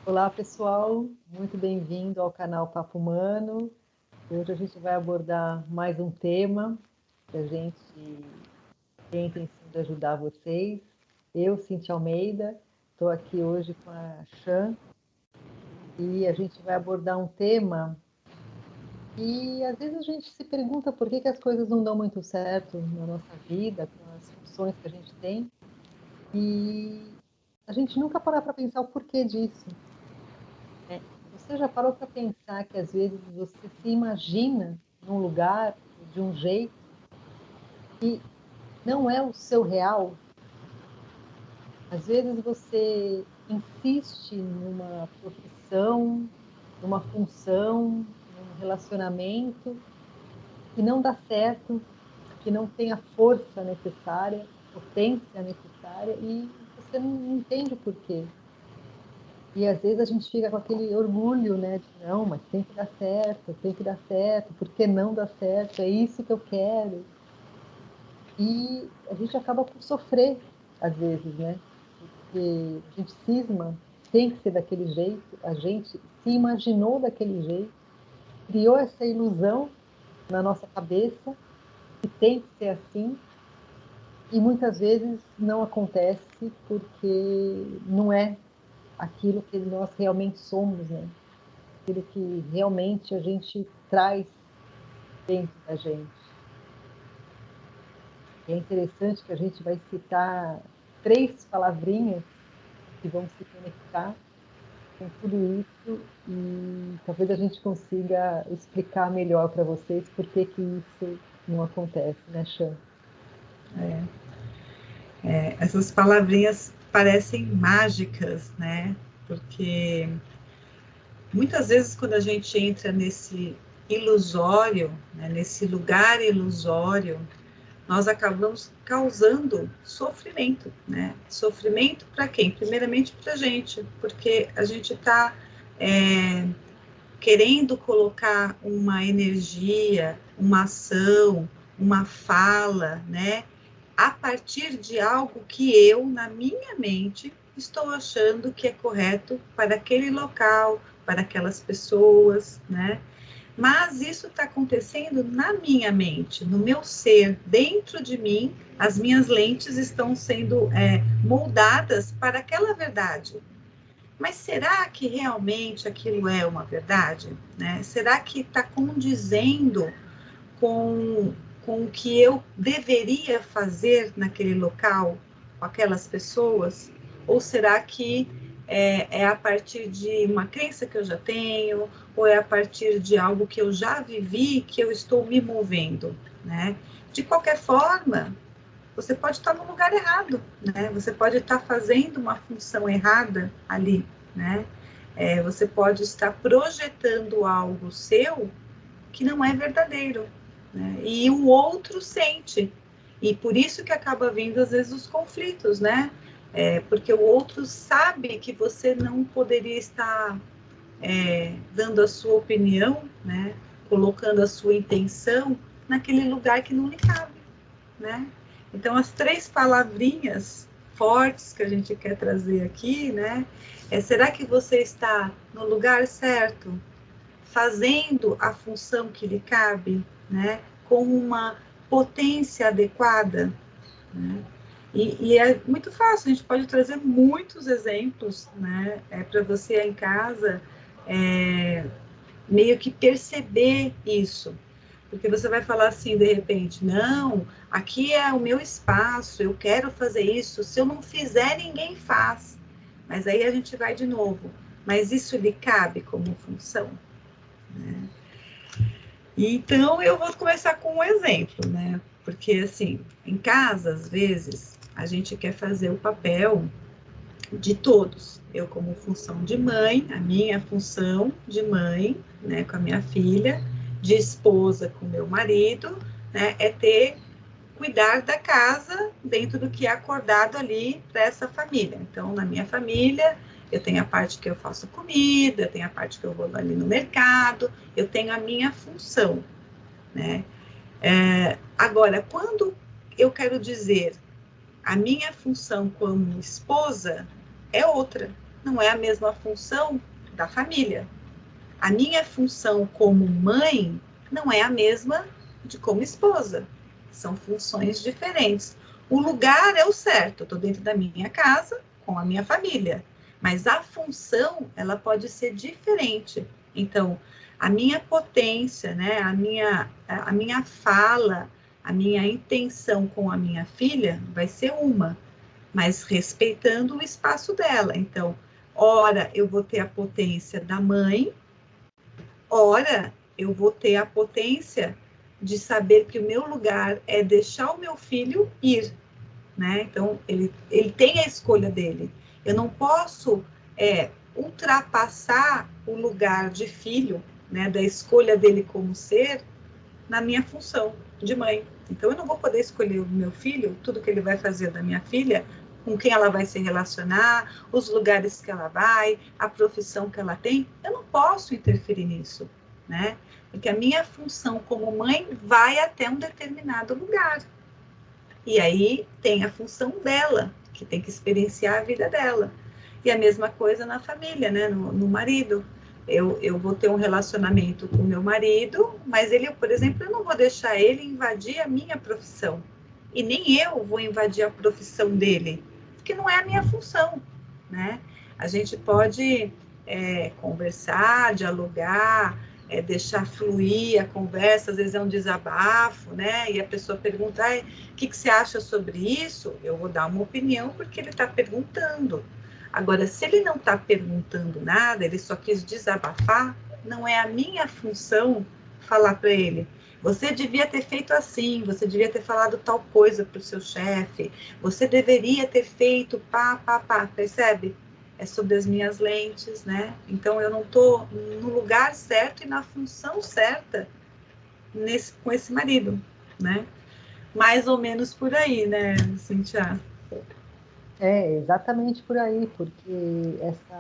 Olá, pessoal, muito bem-vindo ao canal Papo Humano. Hoje a gente vai abordar mais um tema que a gente tem a intenção de ajudar vocês. Eu, Cintia Almeida, estou aqui hoje com a Chan e a gente vai abordar um tema e às vezes a gente se pergunta por que as coisas não dão muito certo na nossa vida, com as funções que a gente tem, e a gente nunca para pensar o porquê disso. Você já parou para pensar que às vezes você se imagina num lugar, de um jeito, que não é o seu real? Às vezes você insiste numa profissão, numa função, num relacionamento, que não dá certo, que não tem a força necessária, potência necessária, e você não entende o porquê. E às vezes a gente fica com aquele orgulho, né? De não, mas tem que dar certo, por que não dá certo? É isso que eu quero. E a gente acaba por sofrer, às vezes, né? Porque a gente cisma, tem que ser daquele jeito, a gente se imaginou daquele jeito, criou essa ilusão na nossa cabeça que tem que ser assim, e muitas vezes não acontece porque não é aquilo que nós realmente somos, né? Aquilo que realmente a gente traz dentro da gente. É interessante que a gente vai citar 3 palavrinhas que vão se conectar com tudo isso e talvez a gente consiga explicar melhor para vocês por que que isso não acontece, né, Chan? Essas palavrinhas parecem mágicas, né? Porque muitas vezes quando a gente entra nesse ilusório, né, nesse lugar ilusório, nós acabamos causando sofrimento, né? Sofrimento para quem? Primeiramente para a gente, porque a gente está querendo colocar uma energia, uma ação, uma fala, né? A partir de algo que eu, na minha mente, estou achando que é correto para aquele local, para aquelas pessoas, né? Mas isso está acontecendo na minha mente, no meu ser, dentro de mim, as minhas lentes estão sendo moldadas para aquela verdade. Mas será que realmente aquilo é uma verdade? Né? Será que está condizendo com o que eu deveria fazer naquele local, com aquelas pessoas? Ou será que é a partir de uma crença que eu já tenho, ou é a partir de algo que eu já vivi que eu estou me movendo, né? De qualquer forma, você pode estar no lugar errado, né? Você pode estar fazendo uma função errada ali, né? Você pode estar projetando algo seu que não é verdadeiro, né? E o outro sente. E por isso que acaba vindo, às vezes, os conflitos, né? Porque o outro sabe que você não poderia estar dando a sua opinião, né? Colocando a sua intenção naquele lugar que não lhe cabe, né? Então, as 3 palavrinhas fortes que a gente quer trazer aqui, né? Será que você está no lugar certo, fazendo a função que lhe cabe, né? Com uma potência adequada, né? E é muito fácil, a gente pode trazer muitos exemplos, né? Para você aí em casa, meio que perceber isso. Porque você vai falar assim, de repente, não, aqui é o meu espaço, eu quero fazer isso, se eu não fizer, ninguém faz. Mas aí a gente vai de novo, mas isso lhe cabe como função? Né? Então, eu vou começar com um exemplo, né? Porque, assim, em casa, às vezes, a gente quer fazer o papel de todos. Eu, como função de mãe, a minha função de mãe, né, com a minha filha, de esposa com meu marido, né, cuidar da casa dentro do que é acordado ali para essa família. Então, na minha família, eu tenho a parte que eu faço comida, eu tenho a parte que eu vou ali no mercado, eu tenho a minha função, né? Agora, quando eu quero dizer a minha função como esposa, é outra. não é a mesma função da família. A minha função como mãe não é a mesma de como esposa. São funções diferentes. O lugar é o certo, eu estou dentro da minha casa, com a minha família. Mas a função, ela pode ser diferente. Então, a minha potência, né, a minha fala, a minha intenção com a minha filha vai ser uma, mas respeitando o espaço dela. Então, ora eu vou ter a potência da mãe, ora eu vou ter a potência de saber que o meu lugar é deixar o meu filho ir, né? Então, ele tem a escolha dele. Eu não posso ultrapassar o lugar de filho, né, da escolha dele como ser, na minha função de mãe. Então, eu não vou poder escolher o meu filho, tudo que ele vai fazer da minha filha, com quem ela vai se relacionar, os lugares que ela vai, a profissão que ela tem. Eu não posso interferir nisso, né? Porque a minha função como mãe vai até um determinado lugar. E aí tem a função dela, que tem que experienciar a vida dela. E a mesma coisa na família, né? No marido. Eu vou ter um relacionamento com o meu marido, mas ele, por exemplo, eu não vou deixar ele invadir a minha profissão. E nem eu vou invadir a profissão dele, porque não é a minha função, né? A gente pode conversar, dialogar, deixar fluir a conversa, às vezes é um desabafo, né? E a pessoa pergunta, o que você acha sobre isso? Eu vou dar uma opinião porque ele está perguntando. Agora, se ele não está perguntando nada, ele só quis desabafar, não é a minha função falar para ele. Você devia ter feito assim, você devia ter falado tal coisa para o seu chefe, você deveria ter feito pá, percebe? É sobre as minhas lentes, né? Então, eu não estou no lugar certo e na função certa com esse marido, né? Mais ou menos por aí, né, Cintia? É exatamente por aí, porque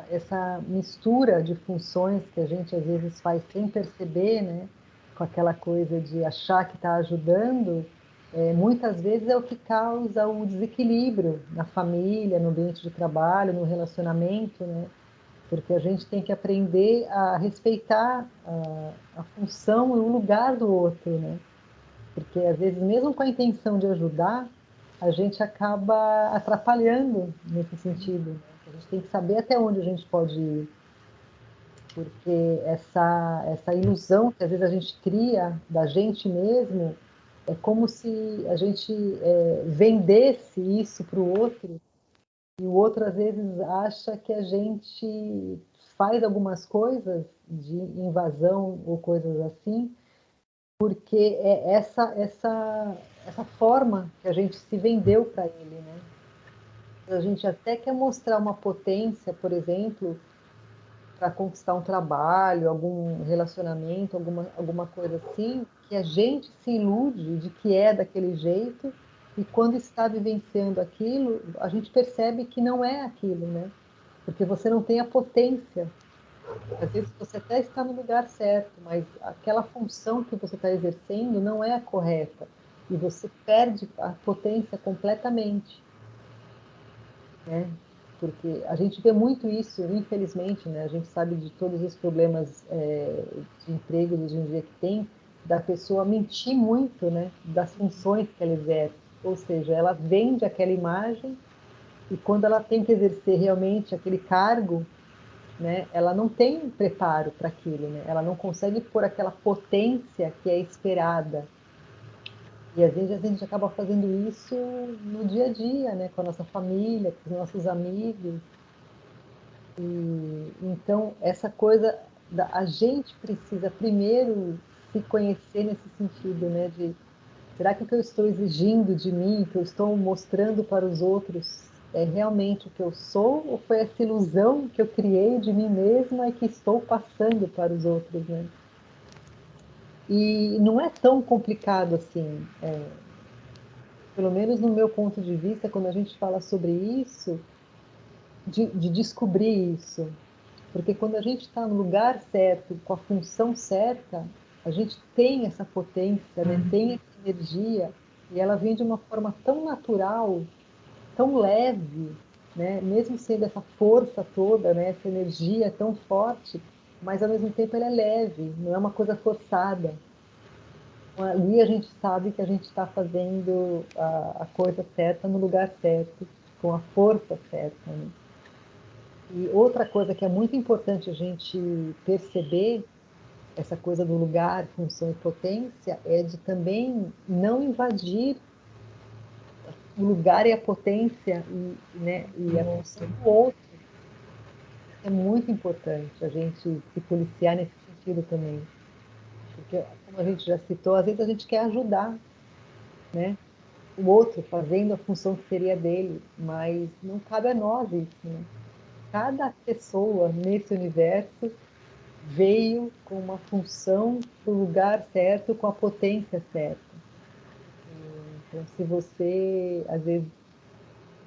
essa mistura de funções que a gente às vezes faz sem perceber, né, com aquela coisa de achar que está ajudando, muitas vezes é o que causa o desequilíbrio na família, no ambiente de trabalho, no relacionamento, né, porque a gente tem que aprender a respeitar a função e o lugar do outro, né, porque às vezes mesmo com a intenção de ajudar, a gente acaba atrapalhando nesse sentido, né? A gente tem que saber até onde a gente pode ir, porque essa ilusão que às vezes a gente cria da gente mesmo é como se a gente vendesse isso para o outro, e o outro às vezes acha que a gente faz algumas coisas de invasão ou coisas assim, porque é essa forma que a gente se vendeu para ele, né? A gente até quer mostrar uma potência, por exemplo, para conquistar um trabalho, algum relacionamento, alguma coisa assim, que a gente se ilude de que é daquele jeito, e quando está vivenciando aquilo, a gente percebe que não é aquilo, né? Porque você não tem a potência. Às vezes você até está no lugar certo, mas aquela função que você está exercendo não é a correta. E você perde a potência completamente, né? Porque a gente vê muito isso, infelizmente, né? A gente sabe de todos os problemas de emprego hoje em dia que tem, da pessoa mentir muito, né? Das funções que ela exerce. Ou seja, ela vende aquela imagem e quando ela tem que exercer realmente aquele cargo, né, ela não tem preparo para aquilo, né? Ela não consegue pôr aquela potência que é esperada. E às vezes a gente acaba fazendo isso no dia a dia, né, com a nossa família, com os nossos amigos. E então essa coisa a gente precisa primeiro se conhecer nesse sentido, né, de será que o que eu estou exigindo de mim, que eu estou mostrando para os outros, é realmente o que eu sou? Ou foi essa ilusão que eu criei de mim mesma e que estou passando para os outros, né? E não é tão complicado assim, pelo menos no meu ponto de vista, quando a gente fala sobre isso, de descobrir isso. Porque quando a gente está no lugar certo, com a função certa, a gente tem essa potência, né? Tem essa energia, e ela vem de uma forma tão natural, tão leve, né? Mesmo sendo essa força toda, né? Essa energia tão forte, mas ao mesmo tempo ela é leve, não é uma coisa forçada. Ali a gente sabe que a gente está fazendo a coisa certa no lugar certo, com a força certa, né? E outra coisa que é muito importante a gente perceber, essa coisa do lugar, função e potência, é de também não invadir o lugar e a potência né, e a função do outro. É muito importante a gente se policiar nesse sentido também. Porque, como a gente já citou, às vezes a gente quer ajudar, né, o outro fazendo a função que seria dele, mas não cabe a nós isso, né? Cada pessoa nesse universo veio com uma função para o lugar certo, com a potência certa. Então, se você, às vezes,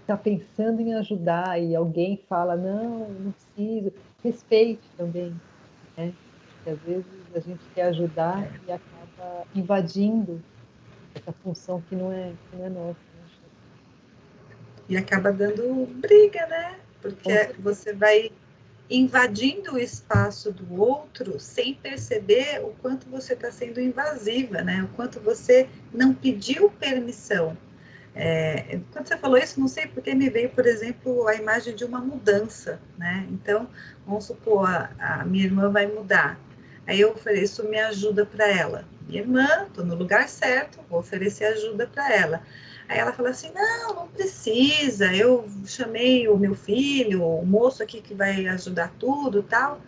está pensando em ajudar e alguém fala, não, não preciso, respeite também, né? Porque às vezes a gente quer ajudar e acaba invadindo essa função que não é nossa. Né? E acaba dando briga, né? Com Porque você vai invadindo o espaço do outro sem perceber o quanto você está sendo invasiva, né? O quanto você não pediu permissão. Quando você falou isso, não sei porque me veio, por exemplo, a imagem de uma mudança, né? Então, vamos supor, a minha irmã vai mudar. Aí eu ofereço minha ajuda para ela. Minha irmã, estou no lugar certo, vou oferecer ajuda para ela. Aí ela fala assim, não, não precisa, eu chamei o meu filho, o moço aqui que vai ajudar tudo, tal.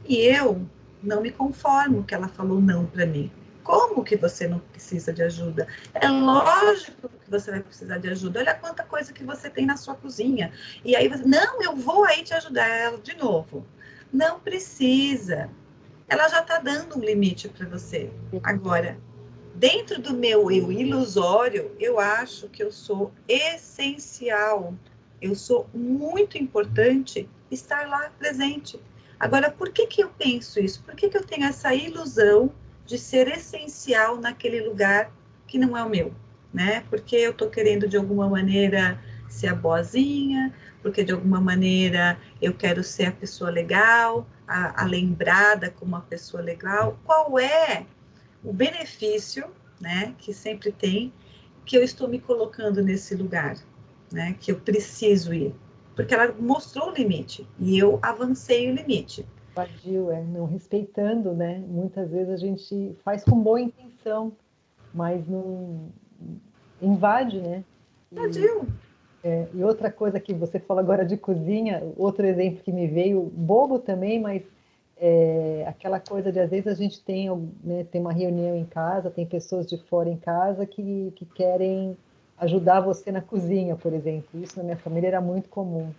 E eu não me conformo que ela falou não para mim. Como que você não precisa de ajuda? É lógico que você vai precisar de ajuda. Olha quanta coisa que você tem na sua cozinha. E aí você, não, eu vou aí te ajudar. Ela de novo. Não precisa. Ela já está dando um limite para você. Agora, dentro do meu eu ilusório, eu acho que eu sou essencial. Eu sou muito importante estar lá presente. Agora, por que que eu penso isso? Por que que eu tenho essa ilusão de ser essencial naquele lugar que não é o meu, né? Porque eu estou querendo, de alguma maneira, ser a boazinha, porque, de alguma maneira, eu quero ser a pessoa legal, a lembrada como uma pessoa legal. Qual é o benefício, né, que sempre tem, que eu estou me colocando nesse lugar, né, que eu preciso ir? Porque ela mostrou o limite e eu avancei o limite. Invadiu, não respeitando, né? Muitas vezes a gente faz com boa intenção, mas não invade, né? E, Invadiu. e outra coisa que você falou agora de cozinha, outro exemplo que me veio, bobo também, mas aquela coisa de às vezes a gente tem, né, tem uma reunião em casa, tem pessoas de fora em casa que querem ajudar você na cozinha, por exemplo. Isso na minha família era muito comum.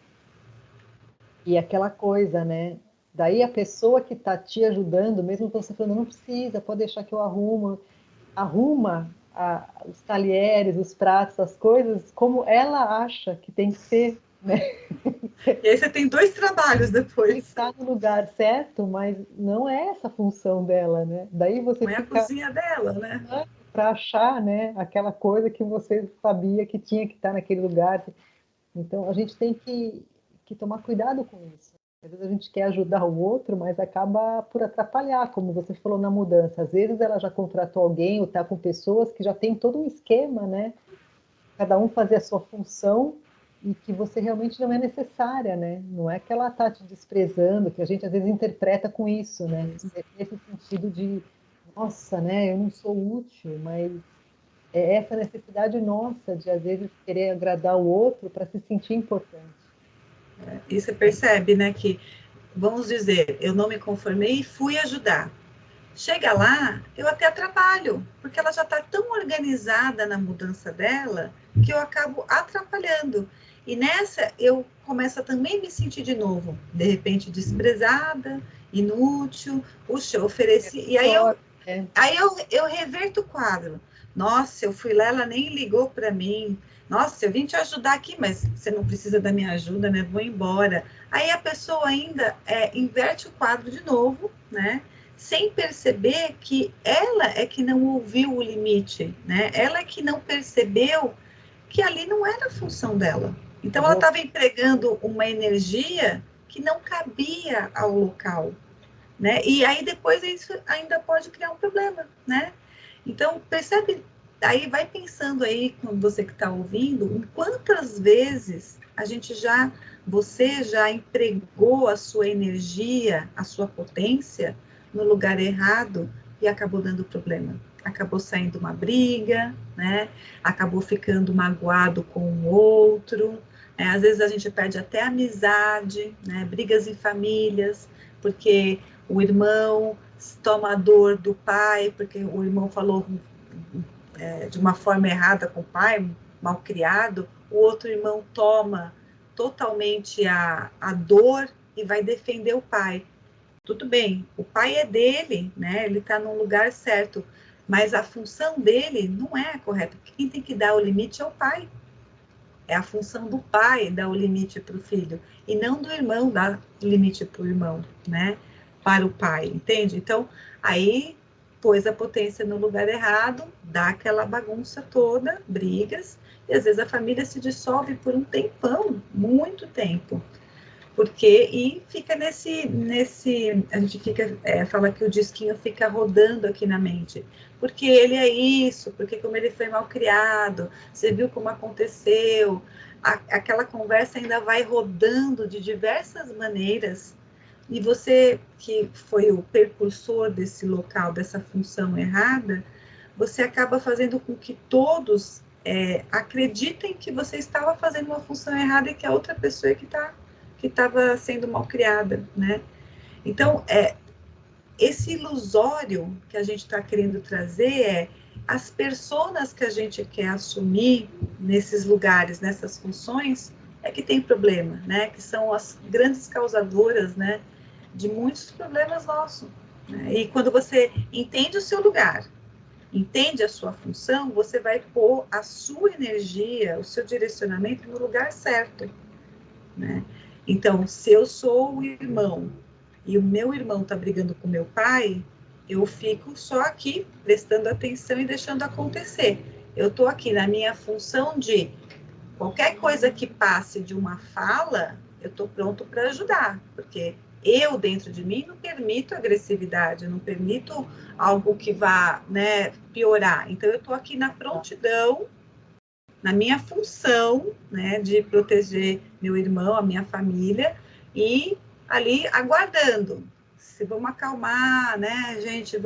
E aquela coisa, né? Daí a pessoa que está te ajudando, mesmo você falando, não precisa, pode deixar que eu arrumo, arruma os talheres, os pratos, as coisas, como ela acha que tem que ser, né? E aí você tem dois trabalhos Ele depois. está no lugar certo, mas não é essa a função dela, né? Daí você Não é a fica cozinha dela, né? para achar, né, aquela coisa que você sabia que tinha que estar naquele lugar. Então, a gente tem que tomar cuidado com isso. Às vezes a gente quer ajudar o outro, mas acaba por atrapalhar, como você falou na mudança. Às vezes ela já contratou alguém ou está com pessoas que já tem todo um esquema, né? Cada um fazer a sua função e que você realmente não é necessária, né? Não é que ela está te desprezando, que a gente às vezes interpreta com isso, né? Nesse sentido de, nossa, né? Eu não sou útil, mas é essa necessidade nossa de às vezes querer agradar o outro para se sentir importante. E você percebe, né, que, vamos dizer, eu não me conformei e fui ajudar. Chega lá, eu até atrapalho, porque ela já está tão organizada na mudança dela que eu acabo atrapalhando. E nessa eu começo a também me sentir de novo, de repente desprezada, inútil, puxa, eu ofereci. E aí Pior, é. eu reverto o quadro. Nossa, eu fui lá, ela nem ligou para mim. Nossa, eu vim te ajudar aqui, mas você não precisa da minha ajuda, né? Vou embora. Aí a pessoa ainda inverte o quadro de novo, né? Sem perceber que ela é que não ouviu o limite, né? Ela é que não percebeu que ali não era a função dela. Então, ela estava empregando uma energia que não cabia ao local, né? E aí, depois, isso ainda pode criar um problema, né? Então, percebe, aí vai pensando aí, com você que está ouvindo, em quantas vezes você já empregou a sua energia, a sua potência, no lugar errado e acabou dando problema. Acabou saindo uma briga, né? Acabou ficando magoado com o outro. Às vezes a gente perde até amizade, né? Brigas em famílias, porque o irmão toma a dor do pai, porque o irmão falou de uma forma errada com o pai, mal criado, o outro irmão toma totalmente a dor e vai defender o pai. Tudo bem, o pai é dele, né? Ele está no lugar certo, mas a função dele não é a correta. Quem tem que dar o limite é o pai. É a função do pai dar o limite para o filho, e não do irmão dar limite para o irmão, né? Para o pai, entende? Então, aí pôs a potência no lugar errado, dá aquela bagunça toda, brigas, e às vezes a família se dissolve por um tempão, muito tempo. E fica nesse a gente fala que o disquinho fica rodando aqui na mente, porque ele é isso, porque como ele foi mal criado, você viu como aconteceu, aquela conversa ainda vai rodando de diversas maneiras, e você, que foi o precursor desse local, dessa função errada, você acaba fazendo com que todos acreditem que você estava fazendo uma função errada e que a outra pessoa que estava sendo mal criada, né? Então, esse ilusório que a gente está querendo trazer as personas que a gente quer assumir nesses lugares, nessas funções, que tem problema, né? Que são as grandes causadoras, né? De muitos problemas nossos. Né? E quando você entende o seu lugar, entende a sua função, você vai pôr a sua energia, o seu direcionamento no lugar certo, né? Então, se eu sou o irmão e o meu irmão está brigando com meu pai, eu fico só aqui prestando atenção e deixando acontecer. Eu estou aqui na minha função de qualquer coisa que passe de uma fala, eu estou pronto para ajudar, porque eu, dentro de mim, não permito agressividade, não permito algo que vá, né, piorar. Então, eu estou aqui na prontidão, na minha função, né, de proteger meu irmão, a minha família, e ali aguardando. Se vamos acalmar, né, gente,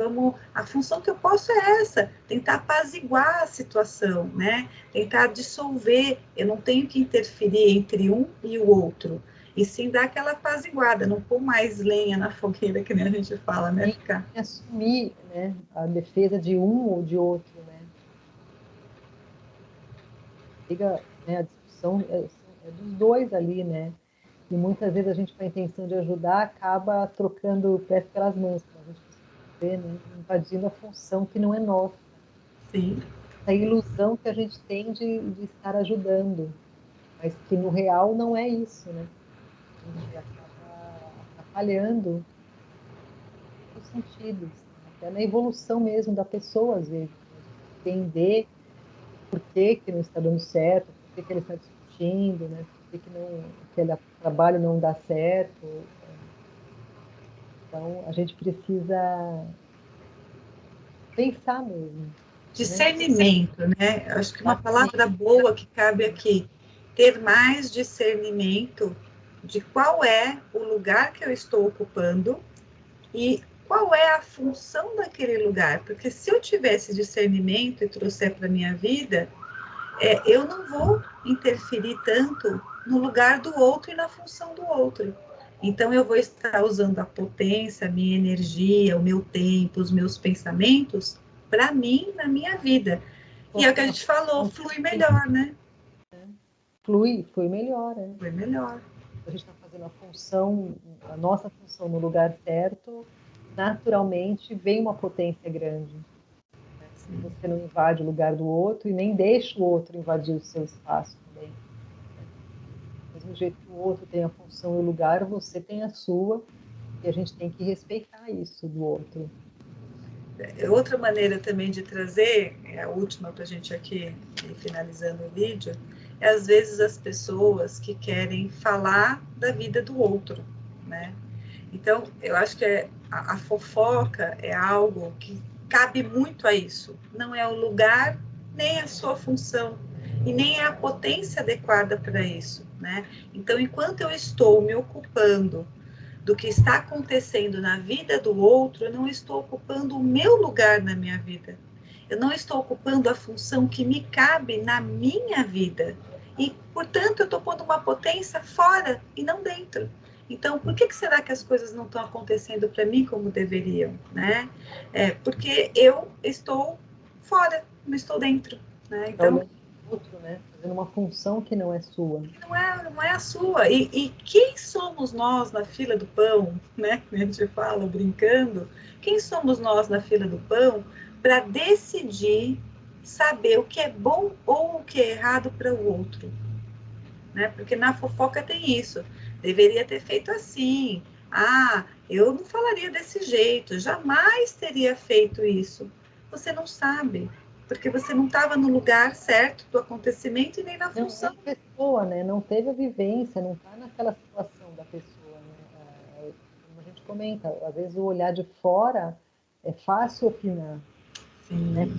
a função que eu posso é essa, tentar apaziguar a situação, né, tentar dissolver, eu não tenho que interferir entre um e o outro, e sim dar aquela apaziguada, não pôr mais lenha na fogueira, que nem a gente fala, né, ficar... assumir, né, a defesa de um ou de outro, né, a discussão dos dois ali, né? E muitas vezes a gente, com a intenção de ajudar, acaba trocando o pé pelas mãos, como a gente vê, né? Invadindo a função que não é nossa. Sim. A ilusão que a gente tem de estar ajudando, mas que no real não é isso, né? A gente acaba atrapalhando os sentidos, até na evolução mesmo da pessoa, às vezes, né? Entender por que não está dando certo, por que ele está discutindo, né? Por que aquele trabalho não dá certo. Então, a gente precisa pensar mesmo, né? Discernimento, né? Acho que uma palavra boa que cabe aqui, ter mais discernimento de qual é o lugar que eu estou ocupando e qual é a função daquele lugar. Porque se eu tivesse discernimento e trouxer para a minha vida, eu não vou interferir tanto no lugar do outro e na função do outro. Então, eu vou estar usando a potência, a minha energia, o meu tempo, os meus pensamentos para mim, na minha vida. E é o que a gente falou, flui melhor, né? Flui melhor, né? Flui melhor. A gente está fazendo a nossa função no lugar certo, naturalmente vem uma potência grande. Né? Você não invade o lugar do outro e nem deixa o outro invadir o seu espaço também. Né? Do mesmo jeito que o outro tem a função e o lugar, você tem a sua, e a gente tem que respeitar isso do outro. Outra maneira também de trazer, a última para a gente aqui, finalizando o vídeo, é às vezes as pessoas que querem falar da vida do outro, né? Então, eu acho que a fofoca é algo que cabe muito a isso. Não é o lugar, nem a sua função, e nem é a potência adequada para isso, né? Então, enquanto eu estou me ocupando do que está acontecendo na vida do outro, eu não estou ocupando o meu lugar na minha vida. Eu não estou ocupando a função que me cabe na minha vida. E, portanto, eu estou pondo uma potência fora e não dentro. Então, por que será que as coisas não estão acontecendo para mim como deveriam, né? Porque eu estou fora, não estou dentro, né? Está Então, olhando o outro, né? Fazendo uma função que não é sua. não é a sua. E quem somos nós na fila do pão, né? A gente fala brincando. Quem somos nós na fila do pão para decidir saber o que é bom ou o que é errado para o outro, né? Porque na fofoca tem isso. Deveria ter feito assim. Ah, eu não falaria desse jeito. Jamais teria feito isso. Você não sabe, porque você não estava no lugar certo do acontecimento e nem na Não é função. a pessoa, né? Não teve a vivência, não está naquela situação da pessoa, né? Como a gente comenta, às vezes o olhar de fora é fácil opinar, né? Sim,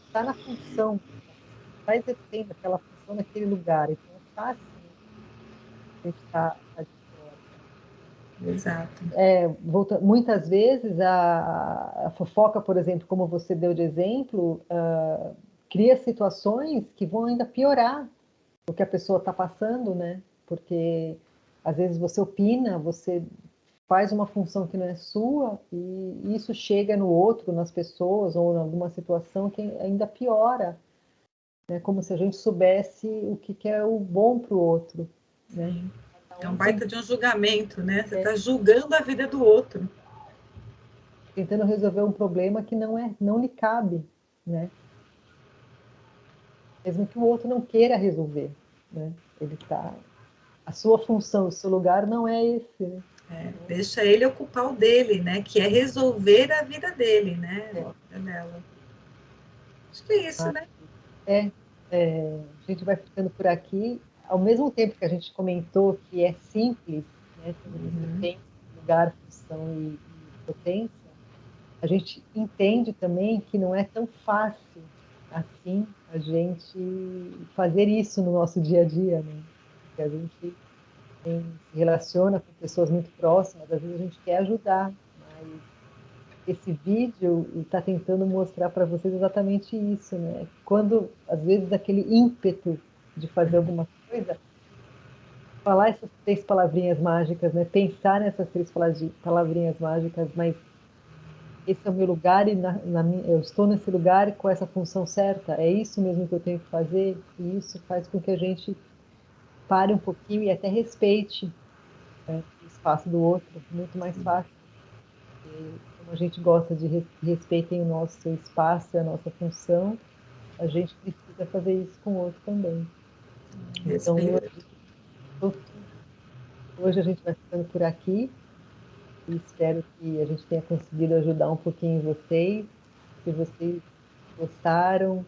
Está na função, está exercendo aquela função naquele lugar, então é fácil, né, a gente estar de fora. exato. Muitas vezes a fofoca, por exemplo, como você deu de exemplo, cria situações que vão ainda piorar o que a pessoa está passando, né? Porque às vezes você opina, você faz uma função que não é sua e isso chega no outro, nas pessoas ou em alguma situação que ainda piora, né? Como se a gente soubesse o que é o bom para o outro, né? Sim. Cada É um um tem baita de um julgamento, né? Você é, está julgando a vida do outro. tentando resolver um problema que não lhe cabe, né? Mesmo que o outro não queira resolver, né? Ele tá, a sua função, o seu lugar não é esse, né? Deixa ele ocupar o dele, né? Que é resolver a vida dele, né? É, A vida dela. Acho que é isso, mas né? é, a gente vai ficando por aqui. Ao mesmo tempo que a gente comentou que é simples, né, quando você pensa em lugar, função e potência, a gente entende também que não é tão fácil assim a gente fazer isso no nosso dia a dia, né? Porque a gente se relaciona com pessoas muito próximas, às vezes a gente quer ajudar, mas esse vídeo está tentando mostrar para vocês exatamente isso, né? Quando, às vezes, aquele ímpeto de fazer alguma coisa, falar essas três palavrinhas mágicas, né? Pensar nessas três palavrinhas mágicas, mas esse é o meu lugar e eu estou nesse lugar com essa função certa, é isso mesmo que eu tenho que fazer, e isso faz com que a gente pare um pouquinho e até respeite, né, o espaço do outro, muito mais fácil. E como a gente gosta de respeitem o nosso espaço e a nossa função, a gente precisa fazer isso com o outro também. Então, Respeito. hoje a gente vai ficando por aqui e espero que a gente tenha conseguido ajudar um pouquinho vocês. Se vocês gostaram,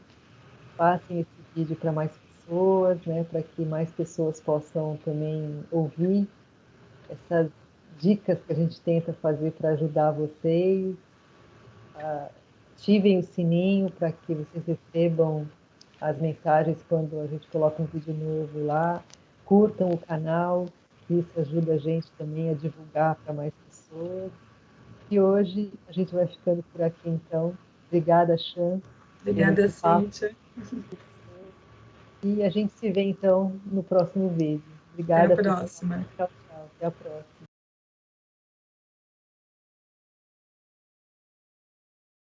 passem esse vídeo para mais pessoas, né, para que mais pessoas possam também ouvir essas dicas que a gente tenta fazer para ajudar vocês. Ativem o sininho para que vocês recebam as mensagens quando a gente coloca um vídeo novo lá. Curtam o canal, que isso ajuda a gente também a divulgar para mais pessoas. E hoje a gente vai ficando por aqui, então. Obrigada, Chan, por Obrigada, esse papo. Cíntia. E a gente se vê, então, no próximo vídeo. Até a Obrigada, pessoal. próxima. Tchau, tchau. Até a próxima.